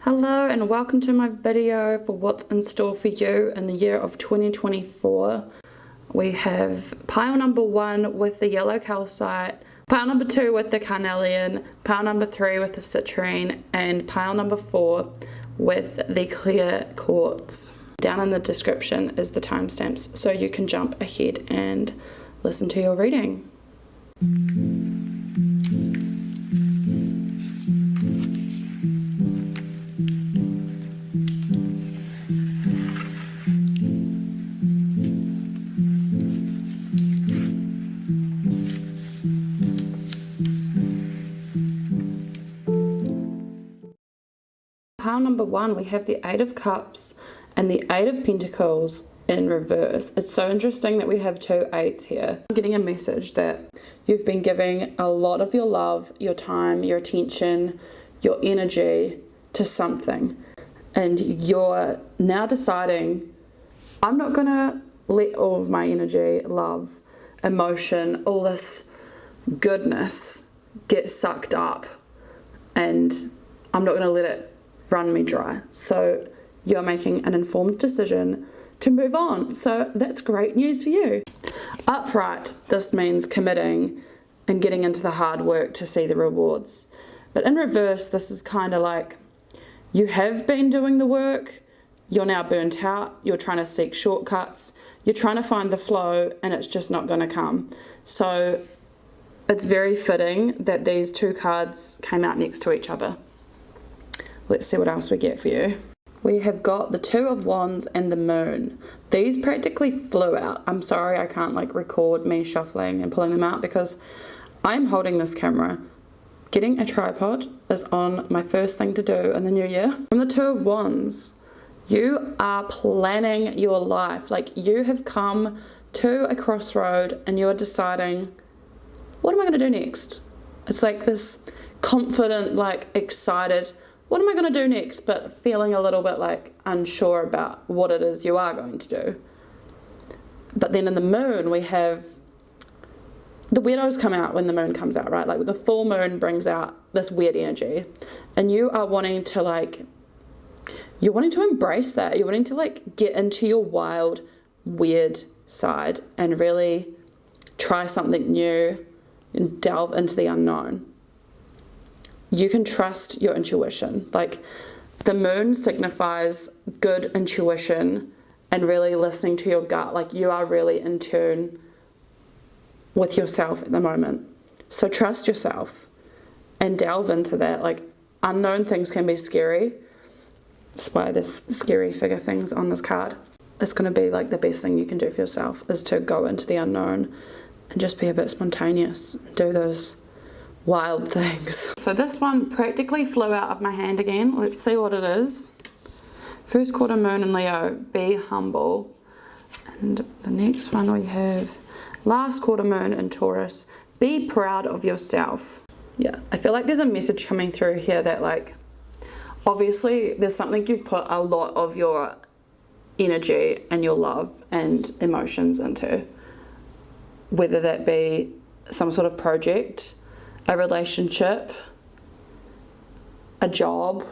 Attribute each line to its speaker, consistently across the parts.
Speaker 1: Hello and welcome to my video for what's in store for you in the year of 2024. We have pile number 1 with the yellow calcite, pile number 2 with the Carnelian, pile number 3 with the Citrine, and pile number 4 with the clear quartz. Down in the description is the timestamps so you can jump ahead and listen to your reading. Pile number 1, we have the 8 of Cups and the 8 of Pentacles in reverse. It's so interesting that we have 2 8s here. I'm getting a message that you've been giving a lot of your love, your time, your attention, your energy to something. And you're now deciding, I'm not going to let all of my energy, love, emotion, all this goodness get sucked up. And I'm not going to let it run me dry. So you're making an informed decision to move on. So that's great news for you. Upright, this means committing and getting into the hard work to see the rewards. But in reverse, this is kind of like you have been doing the work, you're now burnt out, you're trying to seek shortcuts, you're trying to find the flow, and it's just not going to come. So it's very fitting that these 2 cards came out next to each other. Let's see what else we get for you. We have got the 2 of Wands and the Moon. These practically flew out. I'm sorry I can't record me shuffling and pulling them out because I'm holding this camera. Getting a tripod is on my first thing to do in the new year. From the 2 of Wands, you are planning your life. You have come to a crossroad and you're deciding, what am I going to do next? It's like this confident, excited, what am I going to do next? But feeling a little bit unsure about what it is you are going to do. But then in the Moon, we have the weirdos come out when the moon comes out, right? The full moon brings out this weird energy. And you are wanting to you're wanting to embrace that. You're wanting to get into your wild, weird side and really try something new and delve into the unknown. You can trust your intuition. The moon signifies good intuition and really listening to your gut. You are really in tune with yourself at the moment. So trust yourself and delve into that. Unknown things can be scary. That's why there's scary figure things on this card. It's going to be the best thing you can do for yourself is to go into the unknown and just be a bit spontaneous. Do those wild things. So this one practically flew out of my hand again. Let's see what it is. First quarter moon in Leo, be humble. And the next one we have last quarter moon in Taurus, be proud of yourself. Yeah, I feel there's a message coming through here that obviously there's something you've put a lot of your energy and your love and emotions into, whether that be some sort of project, a relationship, a job,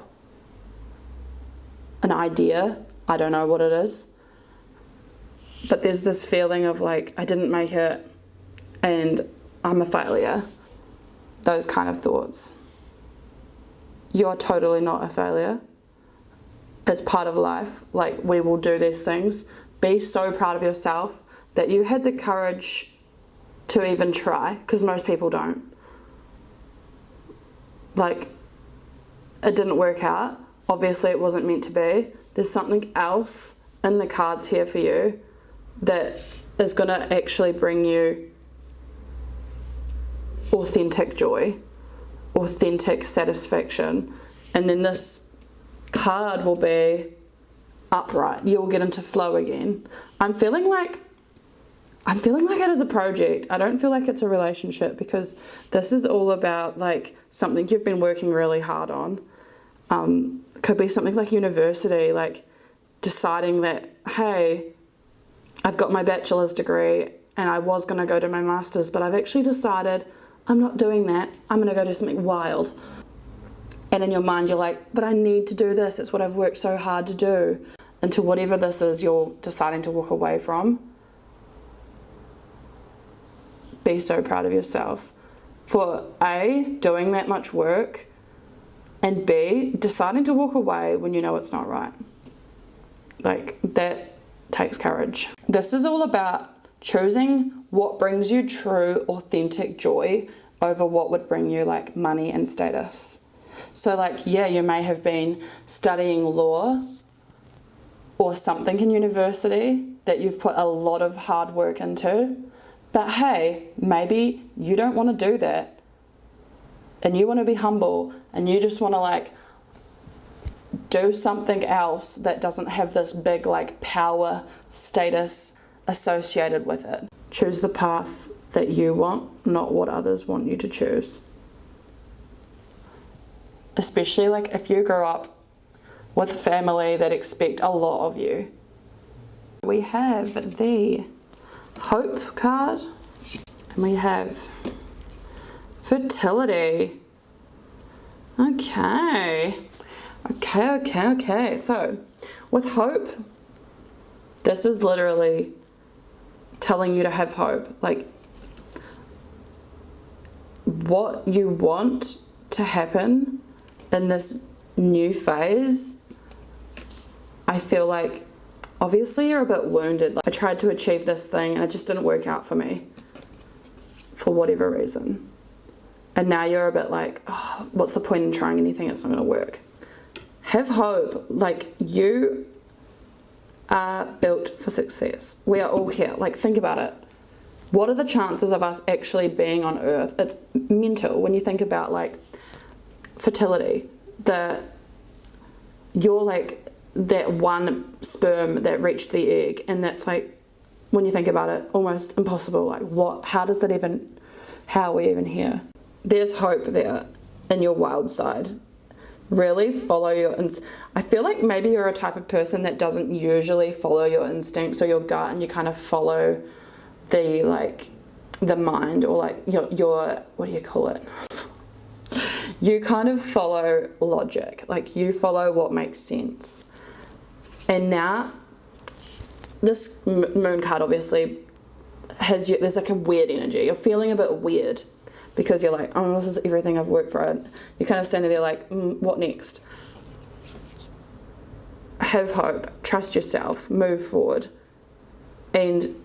Speaker 1: an idea. I don't know what it is. But there's this feeling of I didn't make it and I'm a failure. Those kind of thoughts. You're totally not a failure. It's part of life. We will do these things. Be so proud of yourself that you had the courage to even try, because most people don't. It didn't work out. Obviously it wasn't meant to be. There's something else in the cards here for you that is going to actually bring you authentic joy, authentic satisfaction. And then this card will be upright. You'll get into flow again. I'm feeling like it is a project. I don't feel like it's a relationship, because this is all about something you've been working really hard on. Could be something like university, deciding that, hey, I've got my bachelor's degree and I was going to go to my master's, but I've actually decided I'm not doing that. I'm going to go do something wild. And in your mind, you're like, but I need to do this. It's what I've worked so hard to do. Into whatever this is you're deciding to walk away from. Be so proud of yourself for A, doing that much work, and B, deciding to walk away when you know it's not right. Like, that takes courage. This is all about choosing what brings you true, authentic joy over what would bring you like money and status. So like, yeah, you may have been studying law or something in university that you've put a lot of hard work into, but hey, maybe you don't want to do that and you want to be humble and you just want to like do something else that doesn't have this big like power status associated with it. Choose the path that you want, not what others want you to choose. Especially like if you grow up with a family that expect a lot of you. We have the Hope card and we have Fertility. Okay. So with Hope, this is literally telling you to have hope. Like, what you want to happen in this new phase, I feel like obviously you're a bit wounded. Like, I tried to achieve this thing and it just didn't work out for me for whatever reason. And now you're a bit like, oh, what's the point in trying anything? It's not going to work. Have hope. Like, you are built for success. We are all here. Like, think about it. What are the chances of us actually being on Earth? It's mental when you think about like fertility. You're like that one sperm that reached the egg, and that's like, when you think about it, almost impossible. Like, what? How are we even here? There's hope there in your wild side. Really follow your I feel like maybe you're a type of person that doesn't usually follow your instincts or your gut, and you kind of follow the mind, or like your what do you call it? You kind of follow logic. Like, you follow what makes sense. And now this moon card obviously there's like a weird energy. You're feeling a bit weird because you're like, oh, this is everything I've worked for. You're kind of standing there like, what next? Have hope, trust yourself, move forward, and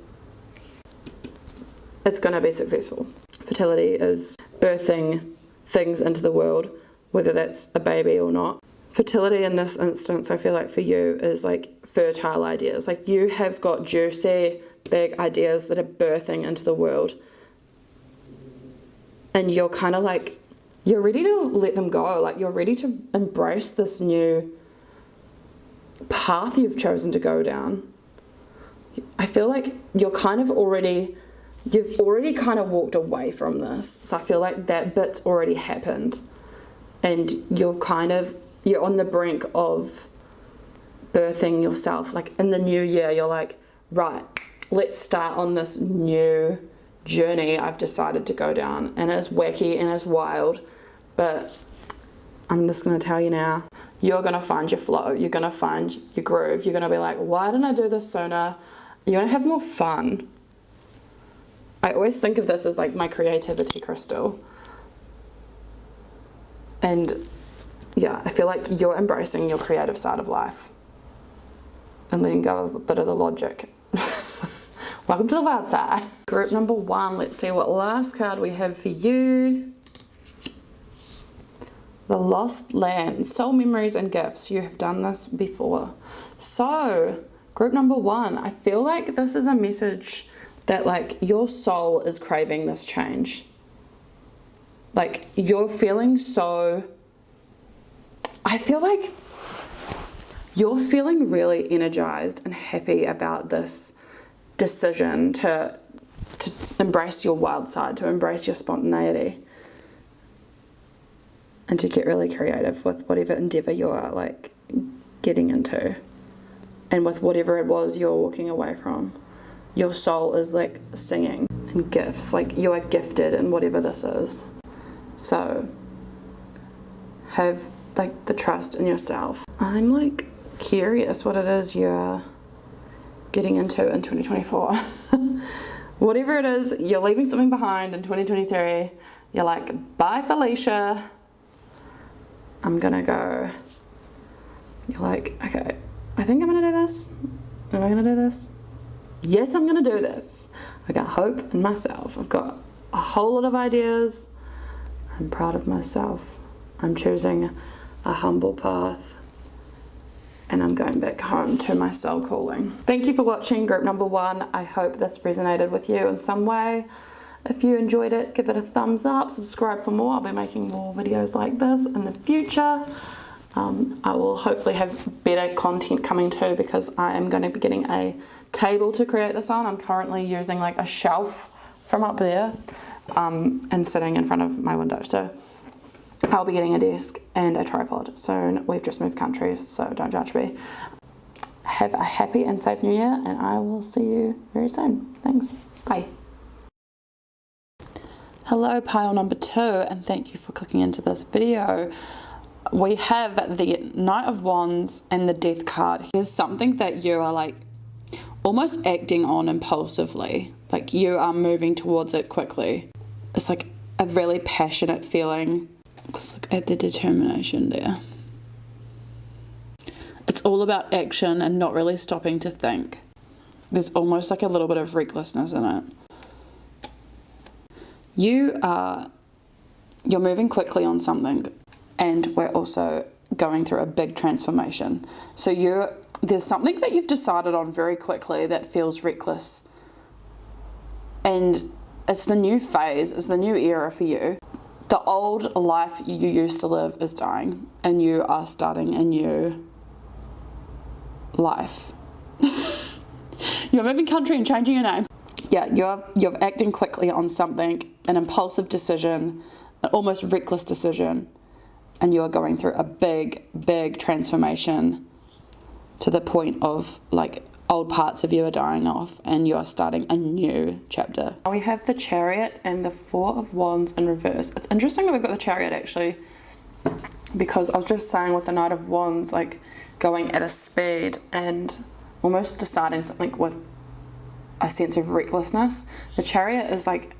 Speaker 1: it's going to be successful. Fertility is birthing things into the world, whether that's a baby or not. Fertility in this instance, I feel like for you, is like fertile ideas. Like, you have got juicy, big ideas that are birthing into the world. And you're kind of like, you're ready to let them go. Like, you're ready to embrace this new path you've chosen to go down. I feel like you've already kind of walked away from this. So I feel like that bit's already happened. And you're on the brink of birthing yourself. Like, in the new year, you're like, right, let's start on this new journey I've decided to go down. And it's wacky and it's wild, but I'm just going to tell you now, you're going to find your flow. You're going to find your groove. You're going to be like, why didn't I do this sooner? You're going to have more fun. I always think of this as like my creativity crystal. And yeah, I feel like you're embracing your creative side of life and letting go of a bit of the logic. Welcome to the wild side. Group number 1, let's see what last card we have for you. The Lost Land, Soul Memories and Gifts. You have done this before. So, group number 1, I feel like this is a message that like your soul is craving this change. Like, you're feeling I feel like you're feeling really energized and happy about this decision to embrace your wild side, to embrace your spontaneity, and to get really creative with whatever endeavor you're like getting into, and with whatever it was you're walking away from. Your soul is like singing, and gifts, like you are gifted in whatever this is. So have like the trust in yourself. I'm like curious what it is you're getting into in 2024. Whatever it is, you're leaving something behind in 2023. You're like, bye Felicia, I'm gonna go. You're like, okay, I think I'm gonna do this. Am I gonna do this? Yes, I'm gonna do this. I got hope in myself. I've got a whole lot of ideas. I'm proud of myself. I'm choosing a humble path, and I'm going back home to my soul calling. Thank you for watching group number 1. I hope this resonated with you in some way. If you enjoyed it, give it a thumbs up, subscribe for more. I'll be making more videos like this in the future. I will hopefully have better content coming too, because I am going to be getting a table to create this on. I'm currently using like a shelf from up there and sitting in front of my window. So I'll be getting a desk and a tripod soon. We've just moved countries, so don't judge me. Have a happy and safe new year, and I will see you very soon. Thanks. Bye. Hello, pile number 2, and thank you for clicking into this video. We have the Knight of Wands and the Death card. There's something that you are like almost acting on impulsively, like you are moving towards it quickly. It's like a really passionate feeling. Look at the determination there. It's all about action and not really stopping to think. There's almost like a little bit of recklessness in it. You're moving quickly on something, and we're also going through a big transformation. So there's something that you've decided on very quickly that feels reckless, and it's the new phase, it's the new era for you. The old life you used to live is dying, and you are starting a new life. You're moving country and changing your name. Yeah, you're acting quickly on something, an impulsive decision, an almost reckless decision, and you are going through a big transformation to the point of like old parts of you are dying off and you are starting a new chapter. We have the Chariot and the 4 of Wands in reverse. It's interesting that we've got the Chariot actually, because I was just saying with the Knight of Wands, like going at a speed and almost deciding something with a sense of recklessness. The Chariot is like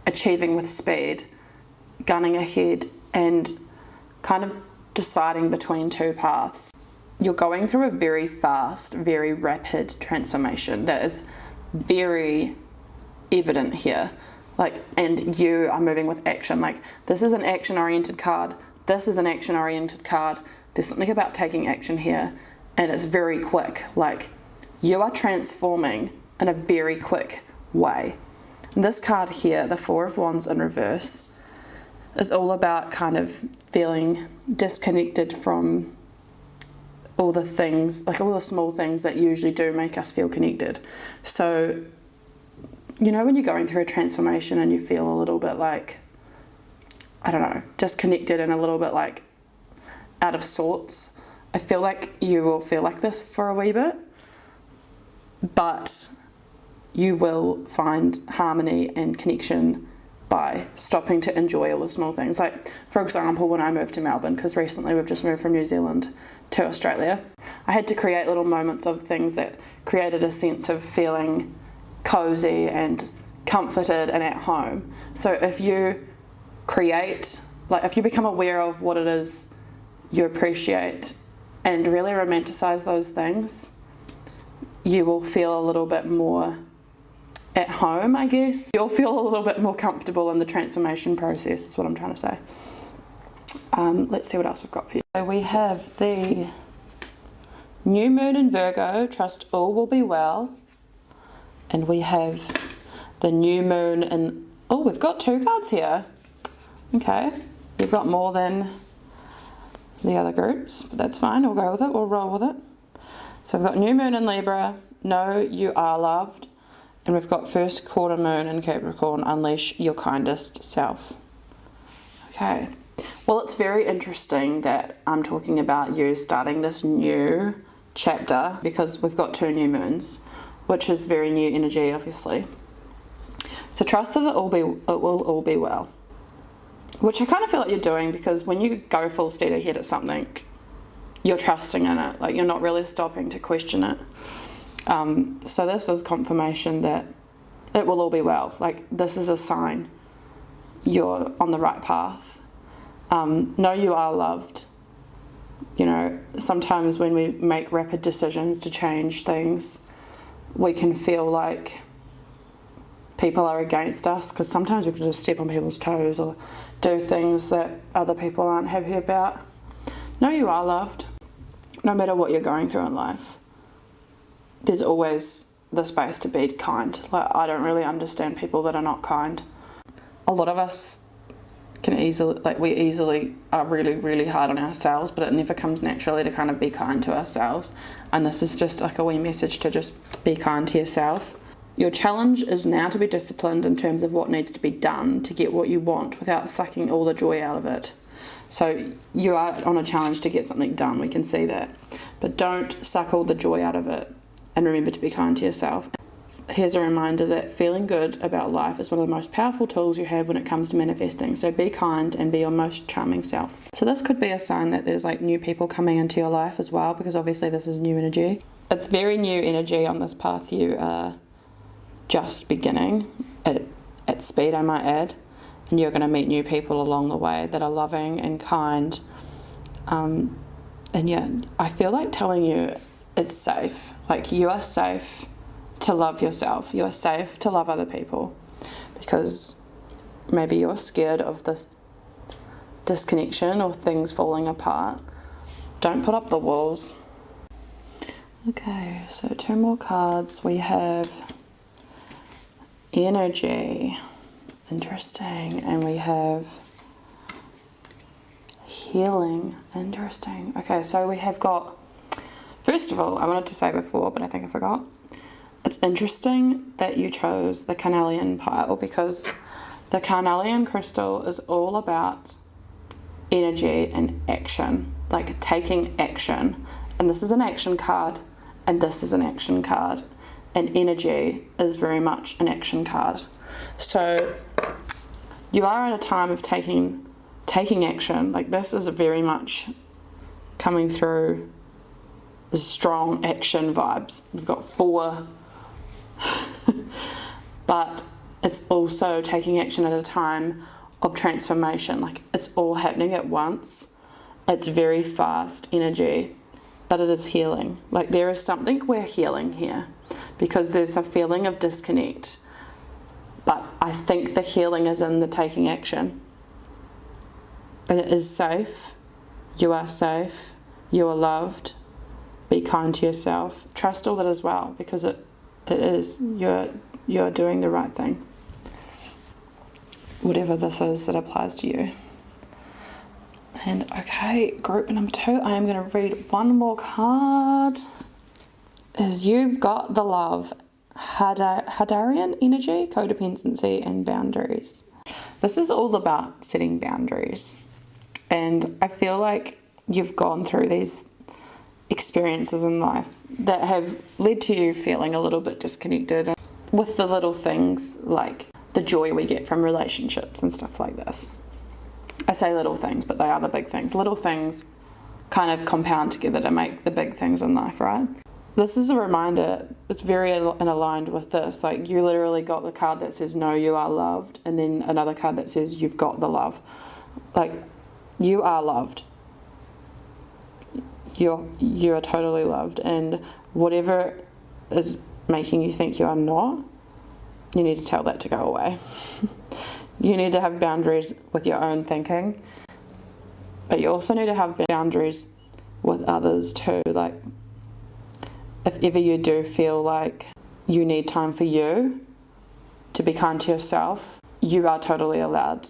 Speaker 1: achieving with speed, gunning ahead and kind of deciding between two paths. You're going through a very fast, very rapid transformation that is very evident here. Like, and you are moving with action. Like, this is an action-oriented card. This is an action-oriented card. There's something about taking action here, and it's very quick. Like, you are transforming in a very quick way. And this card here, the 4 of Wands in reverse, is all about kind of feeling disconnected from all the things, like all the small things that usually do make us feel connected. So, you know, when you're going through a transformation and you feel a little bit like, I don't know, disconnected and a little bit like out of sorts, I feel like you will feel like this for a wee bit, but you will find harmony and connection by stopping to enjoy all the small things. Like, for example, when I moved to Melbourne, because recently we've just moved from New Zealand to Australia, I had to create little moments of things that created a sense of feeling cozy and comforted and at home. So if you create, like if you become aware of what it is you appreciate and really romanticize those things, you will feel a little bit more at home, I guess. You'll feel a little bit more comfortable in the transformation process, is what I'm trying to say. Let's see what else we've got for you. So we have the new moon in Virgo, trust all will be well. And we have the new moon in, oh, we've got 2 cards here. Okay, you've got more than the other groups, but that's fine, we'll go with it, we'll roll with it. So we've got new moon in Libra, know you are loved. And we've got first quarter moon in Capricorn, unleash your kindest self. Okay. Well, it's very interesting that I'm talking about you starting this new chapter because we've got 2 new moons, which is very new energy, obviously. So trust that it will all be well. which I kind of feel like you're doing, because when you go full steady ahead at something, you're trusting in it, like you're not really stopping to question it. So this is confirmation that it will all be well. Like, this is a sign you're on the right path. Know you are loved. You know, sometimes when we make rapid decisions to change things, we can feel like people are against us, because sometimes we can just step on people's toes or do things that other people aren't happy about. Know you are loved, no matter what you're going through in life. There's always the space to be kind. Like, I don't really understand people that are not kind. A lot of us can easily are really, really hard on ourselves, but it never comes naturally to kind of be kind to ourselves. And this is just like a wee message to just be kind to yourself. Your challenge is now to be disciplined in terms of what needs to be done to get what you want without sucking all the joy out of it. So you are on a challenge to get something done, we can see that. But don't suck all the joy out of it, and remember to be kind to yourself. Here's a reminder that feeling good about life is one of the most powerful tools you have when it comes to manifesting. So be kind and be your most charming self. So this could be a sign that there's like new people coming into your life as well, because obviously this is new energy. It's very new energy on this path. You are just beginning at speed, I might add, and you're going to meet new people along the way that are loving and kind. And yeah, I feel like telling you it's safe. Like, you are safe to love yourself. You are safe to love other people, because maybe you're scared of this disconnection or things falling apart. Don't put up the walls. Okay, so 2 more cards. We have energy, interesting, and we have healing, interesting. Okay, so we have got, first of all, I wanted to say before, but I think I forgot, it's interesting that you chose the Carnelian pile, because the Carnelian crystal is all about energy and action, like taking action. And this is an action card, and this is an action card, and energy is very much an action card. So you are at a time of taking action. Like, this is very much coming through strong action vibes. We've got 4 but it's also taking action at a time of transformation. Like, it's all happening at once. It's very fast energy, but it is healing. Like, there is something we're healing here, because there's a feeling of disconnect, but I think the healing is in the taking action. And it is safe. You are safe. You are loved. Be kind to yourself. Trust all that as well, because it is. You're doing the right thing. Whatever this is that applies to you. And okay, group number 2, I am going to read one more card. Is you've got the love, Hadarian energy, codependency, and boundaries. This is all about setting boundaries. And I feel like you've gone through these experiences in life that have led to you feeling a little bit disconnected with the little things, like the joy we get from relationships and stuff like this. I say little things, but they are the big things. Little things kind of compound together to make the big things in life, right? This is a reminder. It's very aligned with this. Like, you literally got the card that says, no, you are loved, and then another card that says, you've got the love. Like, you are loved. You are totally loved, and whatever is making you think you are not, you need to tell that to go away. You need to have boundaries with your own thinking, but you also need to have boundaries with others too. Like, if ever you do feel like you need time for you to be kind to yourself, you are totally allowed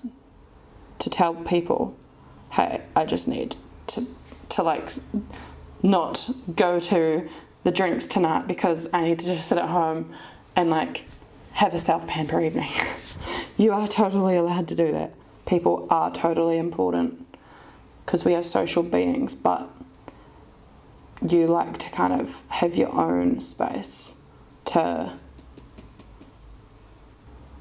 Speaker 1: to tell people, hey, I just need to like not go to the drinks tonight because I need to just sit at home and like have a self-pamper evening. You are totally allowed to do that. People are totally important because we are social beings, but you like to kind of have your own space to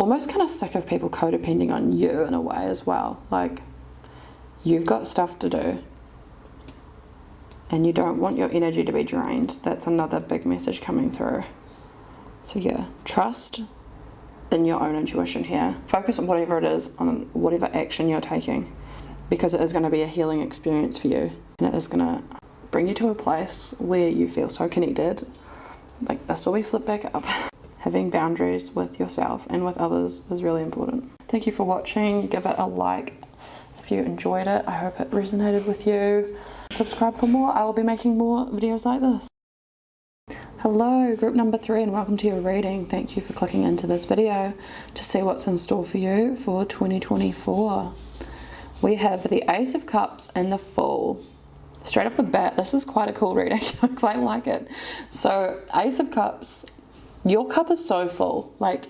Speaker 1: almost kind of sick of people codepending on you in a way as well. Like, you've got stuff to do and you don't want your energy to be drained. That's another big message coming through. So yeah, trust in your own intuition here. Focus on whatever it is, on whatever action you're taking, because it is going to be a healing experience for you, and it is going to bring you to a place where you feel so connected. Like, this will be flipped back up. Having boundaries with yourself and with others is really important. Thank you for watching. Give it a like if you enjoyed it. I hope it resonated with you. Subscribe for more. I will be making more videos like this. Hello, group number 3, and welcome to your reading. Thank you for clicking into this video to see what's in store for you for 2024. We have the Ace of Cups and the Fool. Straight off the bat, this is quite a cool reading. I quite like it. So, Ace of Cups, your cup is so full. Like,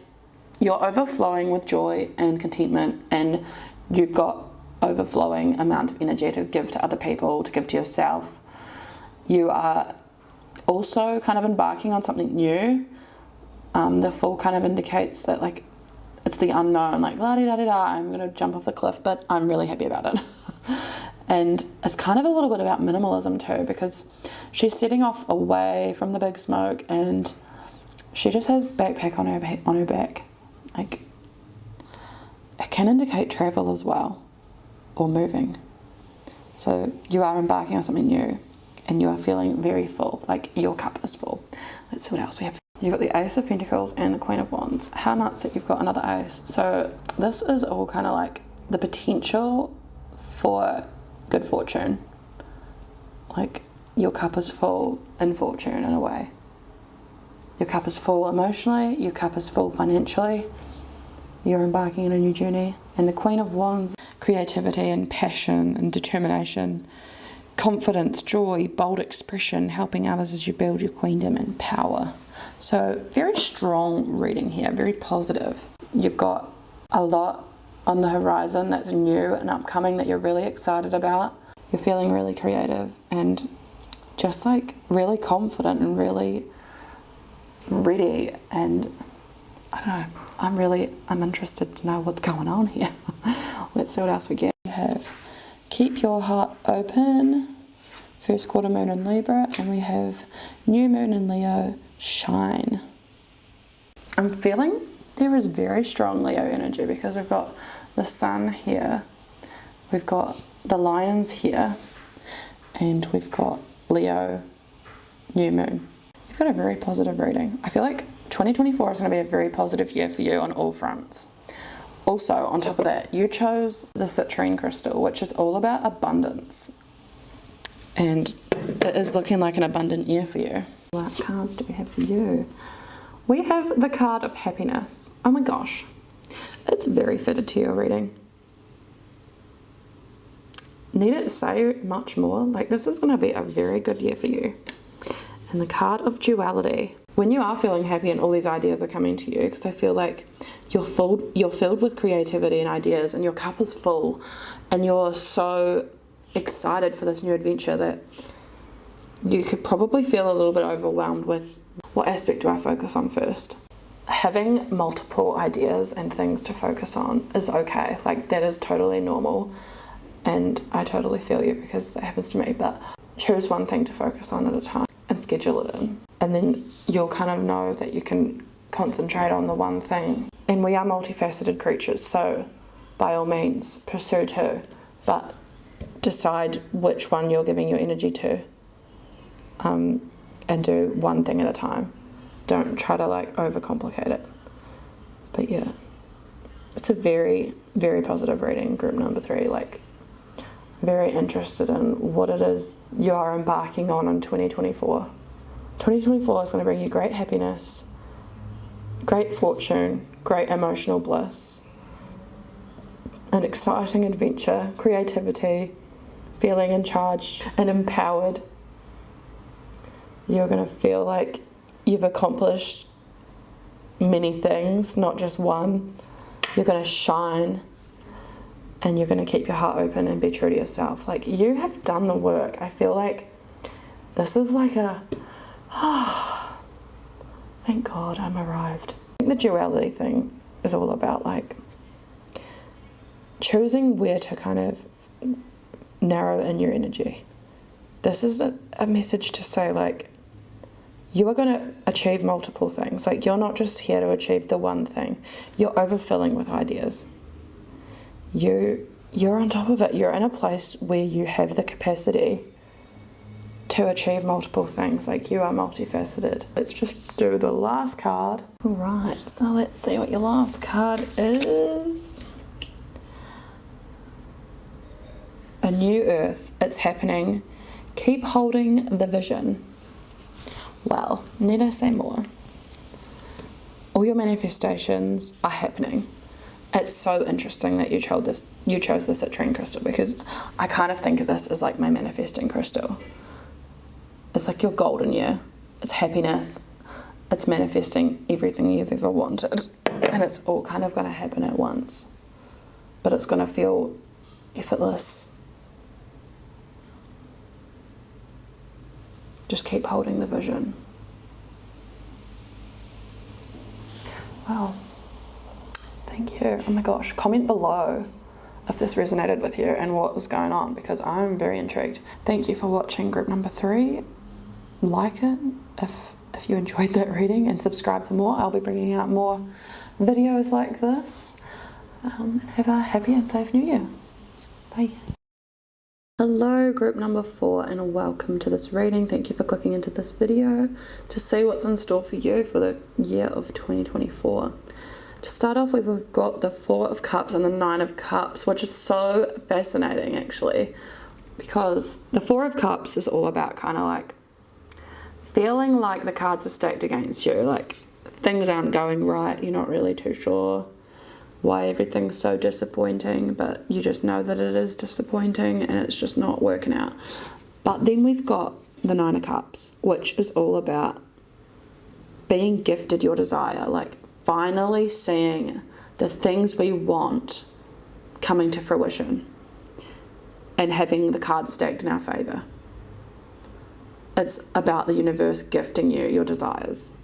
Speaker 1: you're overflowing with joy and contentment, and you've got overflowing amount of energy to give to other people, to give to yourself. You are also kind of embarking on something new. The Fool kind of indicates that, like, it's the unknown, like, la-di-da-di-da, I'm going to jump off the cliff, but I'm really happy about it. And it's kind of a little bit about minimalism too, because she's setting off away from the big smoke, and she just has backpack on her back. Like, it can indicate travel as well, or moving. So you are embarking on something new, and you are feeling very full, like your cup is full. Let's see what else we have. You've got the Ace of Pentacles and the Queen of Wands. How nuts that you've got another ace. So this is all kind of like the potential for good fortune. Like, your cup is full in fortune in a way. Your cup is full emotionally, your cup is full financially. You're embarking on a new journey. And the Queen of Wands, creativity and passion and determination, confidence, joy, bold expression, helping others as you build your queendom and power. So very strong reading here, very positive. You've got a lot on the horizon that's new and upcoming that you're really excited about. You're feeling really creative and just like really confident and really ready, and I don't know, I'm interested to know what's going on here. Let's see what else we get. We have Keep Your Heart Open, first quarter moon in Libra, and we have new moon in Leo, Shine. I'm feeling there is very strong Leo energy because we've got the Sun here, we've got the Lions here, and we've got Leo, new moon. You've got a very positive reading. I feel like 2024 is going to be a very positive year for you on all fronts. Also, on top of that, you chose the Citrine crystal, which is all about abundance. And it is looking like an abundant year for you. What cards do we have for you? We have the card of happiness. Oh my gosh. It's very fitted to your reading. Need it to say much more? Like, this is going to be a very good year for you. And the card of duality. When you are feeling happy and all these ideas are coming to you, because I feel like you're filled with creativity and ideas, and your cup is full, and you're so excited for this new adventure that you could probably feel a little bit overwhelmed with what aspect do I focus on first. Having multiple ideas and things to focus on is okay. Like, that is totally normal, and I totally feel you because it happens to me. But choose one thing to focus on at a time and schedule it in, and then you'll kind of know that you can concentrate on the one thing. And we are multifaceted creatures, so by all means pursue two, but decide which one you're giving your energy to, and do one thing at a time. Don't try to like overcomplicate it. But yeah, it's a very, very positive reading, group number 3. Like, very interested in what it is you are embarking on in 2024. 2024 is going to bring you great happiness, great fortune, great emotional bliss, an exciting adventure, creativity, feeling in charge and empowered. You're going to feel like you've accomplished many things, not just one. You're going to shine, and you're going to keep your heart open and be true to yourself. Like, you have done the work. I feel like this is like a, thank God I'm arrived. The duality thing is all about like choosing where to kind of narrow in your energy. This is a message to say like you are going to achieve multiple things. Like you're not just here to achieve the one thing. You're overfilling with ideas. You're on top of it. You're in a place where you have the capacity to achieve multiple things. Like you are multifaceted. Let's just do the last card. All right, so let's see what your last card is. A new earth. It's happening. Keep holding the vision. Well, need I say more? All your manifestations are happening. It's so interesting that you chose the citrine crystal, because I kind of think of this as like my manifesting crystal. It's like your golden year. It's happiness. It's manifesting everything you've ever wanted. And it's all kind of going to happen at once. But it's going to feel effortless. Just keep holding the vision. Wow. Thank you. Oh my gosh. Comment below if this resonated with you and what is going on, because I'm very intrigued. Thank you for watching group number 3. Like it if you enjoyed that reading, and subscribe for more. I'll be bringing out more videos like this. Have a happy and safe new year. Bye. Hello group number 4, and welcome to this reading. Thank you for clicking into this video to see what's in store for you for the year of 2024. To start off with, we've got the 4 of Cups and the 9 of Cups, which is so fascinating actually, because the 4 of Cups is all about kind of like feeling like the cards are stacked against you, like things aren't going right, you're not really too sure why everything's so disappointing, but you just know that it is disappointing and it's just not working out. But then we've got the 9 of Cups, which is all about being gifted your desire, like finally seeing the things we want coming to fruition and having the cards stacked in our favor. It's about the universe gifting you your desires,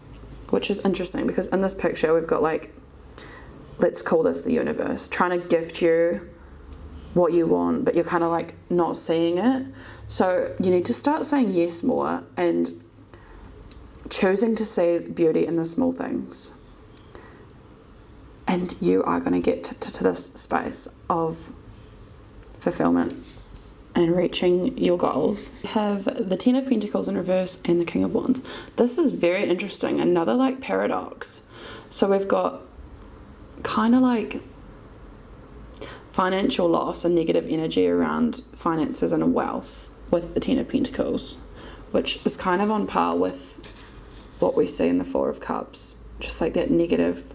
Speaker 1: which is interesting because in this picture we've got like, let's call this the universe, trying to gift you what you want, but you're kind of like not seeing it. So you need to start saying yes more and choosing to see beauty in the small things. And you are going to get to this space of fulfillment and reaching your goals. We have the 10 of Pentacles in reverse and the King of Wands. This is very interesting, another like paradox. So we've got kind of like financial loss and negative energy around finances and wealth with the 10 of Pentacles, which is kind of on par with what we see in the 4 of Cups, just like that negative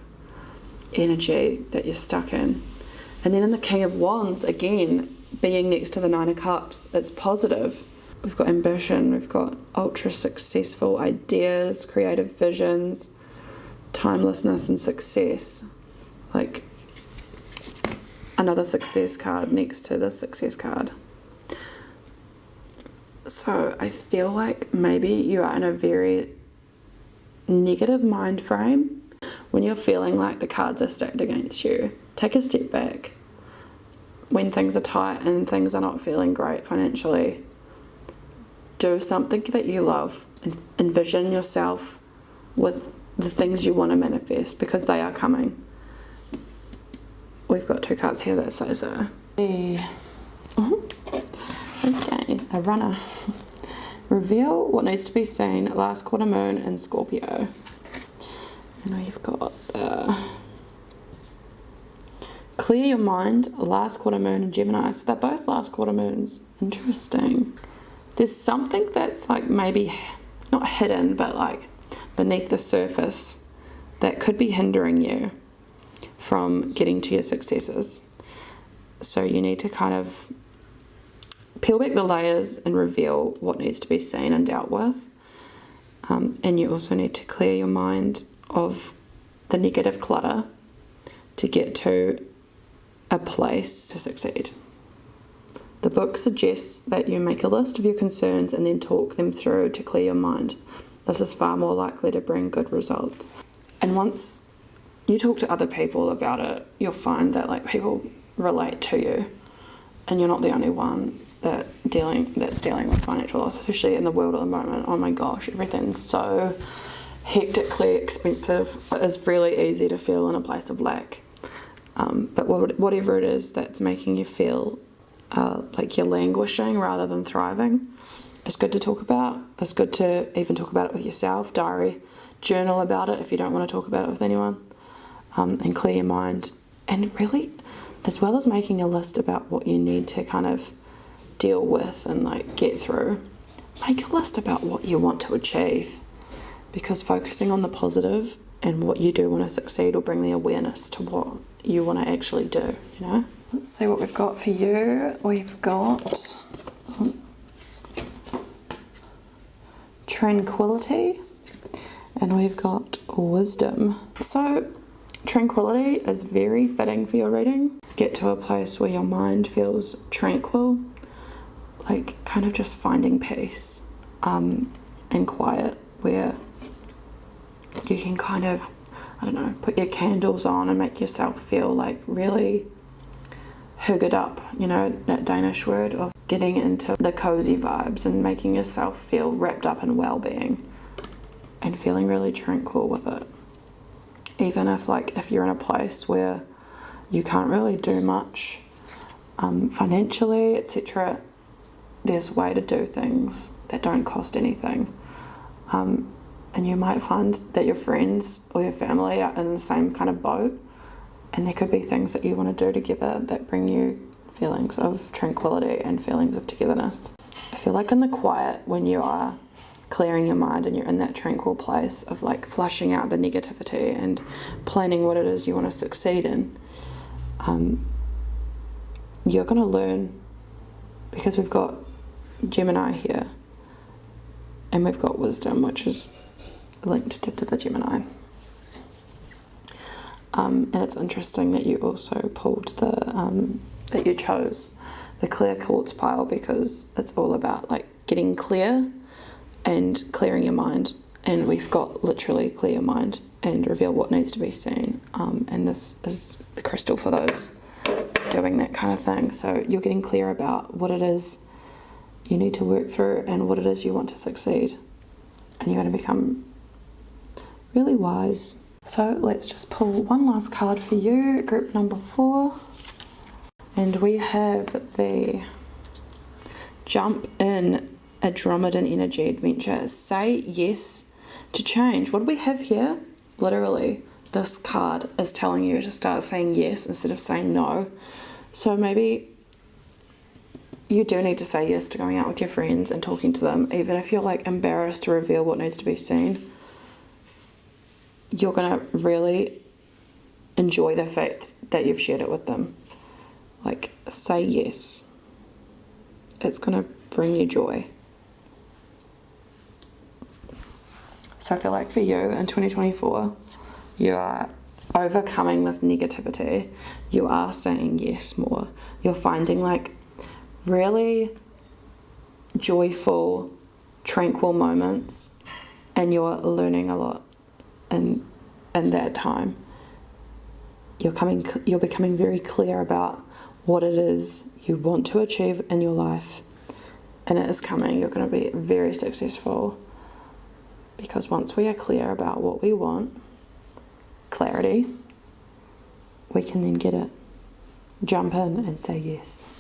Speaker 1: energy that you're stuck in. And then in the King of Wands, again, being next to the 9 of Cups, it's positive. We've got ambition, we've got ultra successful ideas, creative visions, timelessness and success. Like another success card next to the success card. So I feel like maybe you are in a very negative mind frame when you're feeling like the cards are stacked against you. Take a step back. When things are tight and things are not feeling great financially, do something that you love and envision yourself with the things you want to manifest, because they are coming. We've got 2 cards here that say so. Okay, a runner. Reveal what needs to be seen, last quarter moon in Scorpio. And we've got the clear your mind, last quarter moon in Gemini. So they're both last quarter moons. Interesting. There's something that's like maybe not hidden, but like beneath the surface that could be hindering you from getting to your successes. So you need to kind of peel back the layers and reveal what needs to be seen and dealt with. And you also need to clear your mind of the negative clutter to get to a place to succeed. The book suggests that you make a list of your concerns and then talk them through to clear your mind. This is far more likely to bring good results. And once you talk to other people about it, you'll find that like people relate to you, and you're not the only one that's dealing with financial loss, especially in the world at the moment. Oh my gosh, everything's so hectically expensive. It's really easy to feel in a place of lack. But whatever it is that's making you feel like you're languishing rather than thriving, it's good to talk about. It's good to even talk about it with yourself. Diary, journal about it if you don't want to talk about it with anyone, and clear your mind. And really, as well as making a list about what you need to kind of deal with and like get through, make a list about what you want to achieve, because focusing on the positive and what you do want to succeed will bring the awareness to what you want to actually do, you know. Let's see what we've got for you. We've got tranquility and we've got wisdom. So tranquility is very fitting for your reading. Get to a place where your mind feels tranquil, like kind of just finding peace and quiet, where you can kind of, I don't know, put your candles on and make yourself feel like really hygge up, you know, that Danish word of getting into the cozy vibes and making yourself feel wrapped up in well-being and feeling really tranquil with it. Even if you're in a place where you can't really do much financially, etc., there's a way to do things that don't cost anything. And you might find that your friends or your family are in the same kind of boat, and there could be things that you want to do together that bring you feelings of tranquility and feelings of togetherness. I feel like in the quiet, when you are clearing your mind and you're in that tranquil place of like flushing out the negativity and planning what it is you want to succeed in, you're going to learn, because we've got Gemini here and we've got wisdom, which is linked to the Gemini. And it's interesting that you also pulled that you chose the clear quartz pile, because it's all about like getting clear and clearing your mind. And we've got literally clear your mind and reveal what needs to be seen. And this is the crystal for those doing that kind of thing. So you're getting clear about what it is you need to work through and what it is you want to succeed. And you're going to become really wise. So let's just pull one last card for you, group number 4. And we have the Jump In Andromedan Energy Adventure. Say yes to change. What do we have here? Literally, this card is telling you to start saying yes instead of saying no. So maybe you do need to say yes to going out with your friends and talking to them, even if you're like embarrassed to reveal what needs to be seen. You're going to really enjoy the fact that you've shared it with them. Like, say yes. It's going to bring you joy. So I feel like for you in 2024, you are overcoming this negativity. You are saying yes more. You're finding like really joyful, tranquil moments, and you're learning a lot in that time. You're becoming very clear about what it is you want to achieve in your life, and it is coming. You're going to be very successful, because once we are clear about what we want, clarity, we can then get it. Jump in and say yes.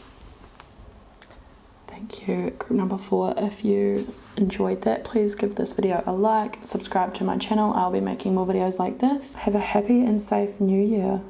Speaker 1: Thank you, group number 4. If you enjoyed that, please give this video a like, subscribe to my channel. I'll be making more videos like this. Have a happy and safe new year.